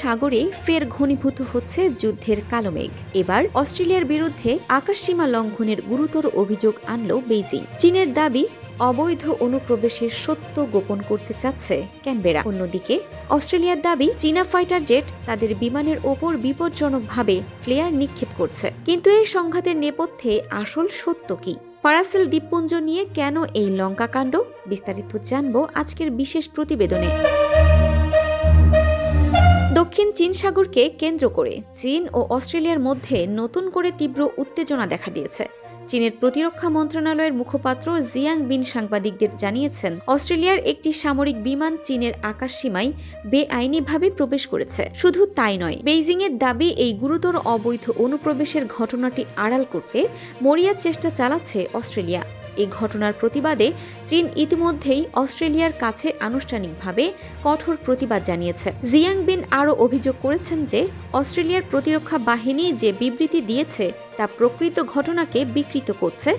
সাগরে ফের ঘনীভূত হচ্ছে যুদ্ধের কালো মেঘ। এবার অস্ট্রেলিয়ার বিরুদ্ধে আকাশসীমা লঙ্ঘনের গুরুতর অভিযোগ আনল বেইজিং। চীনের দাবি অবৈধ অনুপ্রবেশের সত্য গোপন করতে চাচ্ছে ক্যানবেরা। অন্যদিকে অস্ট্রেলিয়ার দাবি চীনা ফাইটার জেট তাদের বিমানের ওপর বিপজ্জনকভাবে ফ্লেয়ার নিক্ষেপ করছে। কিন্তু এই সংঘাতের নেপথ্যে আসল সত্য কি? পারাসেল দ্বীপপুঞ্জ নিয়ে কেন এই লঙ্কাকাণ্ড? বিস্তারিত জানব আজকের বিশেষ প্রতিবেদনে। দক্ষিণ চীন সাগরকে কেন্দ্র করে চীন ও অস্ট্রেলিয়ার মধ্যে নতুন করে তীব্র উত্তেজনা দেখা দিয়েছে। চীনের প্রতিরক্ষা মন্ত্রণালয়ের মুখপাত্র জিয়াং বিন সাংবাদিকদের জানিয়েছেন, অস্ট্রেলিয়ার একটি সামরিক বিমান চীনের আকাশসীমায় বেআইনিভাবে প্রবেশ করেছে। শুধু তাই নয়, বেইজিংয়ের দাবি এই গুরুতর অবৈধ অনুপ্রবেশের ঘটনাটি আড়াল করতে মরিয়ার চেষ্টা চালাচ্ছে অস্ট্রেলিয়া। এই ঘটনার প্রতিবাদে চীন ইতিমধ্যেই অস্ট্রেলিয়ার কাছে আনুষ্ঠানিকভাবে কঠোর প্রতিবাদ জানিয়েছে। জিয়াং বিন আরও অভিযোগ করেছেন যে অস্ট্রেলিয়ার প্রতিরক্ষা বাহিনী যে বিবৃতি দিয়েছে তা প্রকৃত ঘটনাকে বিকৃত করছে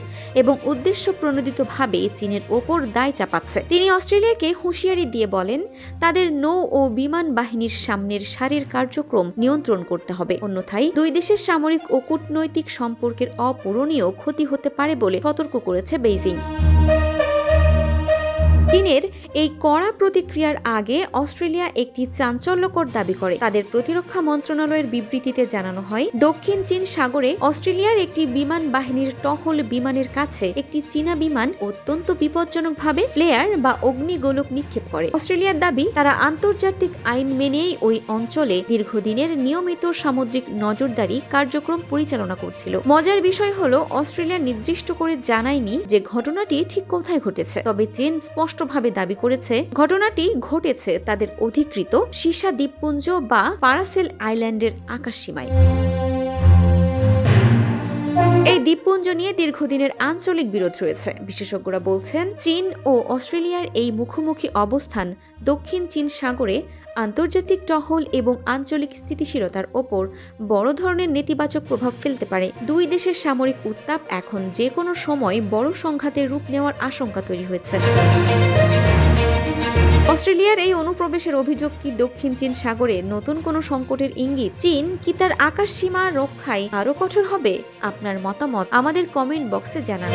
এবং উদ্দেশ্যপ্রণোদিতভাবে চীনের ওপর দায় চাপাচ্ছে। তিনি অস্ট্রেলিয়াকে হুঁশিয়ারি দিয়ে বলেন, তাদের নৌ ও বিমান বাহিনীর সামনের সারির কার্যক্রম নিয়ন্ত্রণ করতে হবে, অন্যথায় দুই দেশের সামরিক ও কূটনৈতিক সম্পর্কের অপূরণীয় ক্ষতি হতে পারে বলে সতর্ক করেছে বেইজিং। চীনের এই কড়া প্রতিক্রিয়ার আগে অস্ট্রেলিয়া একটি চাঞ্চল্যকর দাবি করে। তাদের প্রতিরক্ষা মন্ত্রণালয়ের বিবৃতিতে জানানো হয়, দক্ষিণ চীন সাগরে অস্ট্রেলিয়ার একটি বিমান বাহিনীর টহল বিমানের কাছে একটি চীনা বিমান অত্যন্ত বিপজ্জনকভাবে ফ্লেয়ার বা অগ্নিগোলক নিক্ষেপ করে। অস্ট্রেলিয়ার দাবি, তারা আন্তর্জাতিক আইন মেনেই ওই অঞ্চলে দীর্ঘদিনের নিয়মিত সামুদ্রিক নজরদারি কার্যক্রম পরিচালনা করছিল। মজার বিষয় হলো, অস্ট্রেলিয়া নির্দিষ্ট করে জানায়নি যে ঘটনাটি ঠিক কোথায় ঘটেছে, তবে চীন স্পষ্টভাবে দাবি করেছে ঘটনাটি ঘটেছে তাদের অধিকৃত সীসা দ্বীপপুঞ্জ বা পারাসেল আইল্যান্ডের আকাশসীমায়। এই দ্বীপপুঞ্জ নিয়ে দীর্ঘদিনের আঞ্চলিক বিরোধ রয়েছে। বিশেষজ্ঞরা বলছেন, চীন ও অস্ট্রেলিয়ার এই মুখোমুখি অবস্থান দক্ষিণ চীন সাগরে আন্তর্জাতিক টহল এবং আঞ্চলিক স্থিতিশীলতার ওপর বড় ধরনের নেতিবাচক প্রভাব ফেলতে পারে। দুই দেশের সামরিক উত্তাপ এখন যে কোনো সময় বড় সংঘাতের রূপ নেওয়ার আশঙ্কা তৈরি হয়েছে। অস্ট্রেলিয়ার এই অনুপ্রবেশের অভিযোগ কি দক্ষিণ চীন সাগরে নতুন কোনো সংকটের ইঙ্গিত? চীন কি তার আকাশসীমা রক্ষায় আরও কঠোর হবে? আপনার মতামত আমাদের কমেন্ট বক্সে জানান।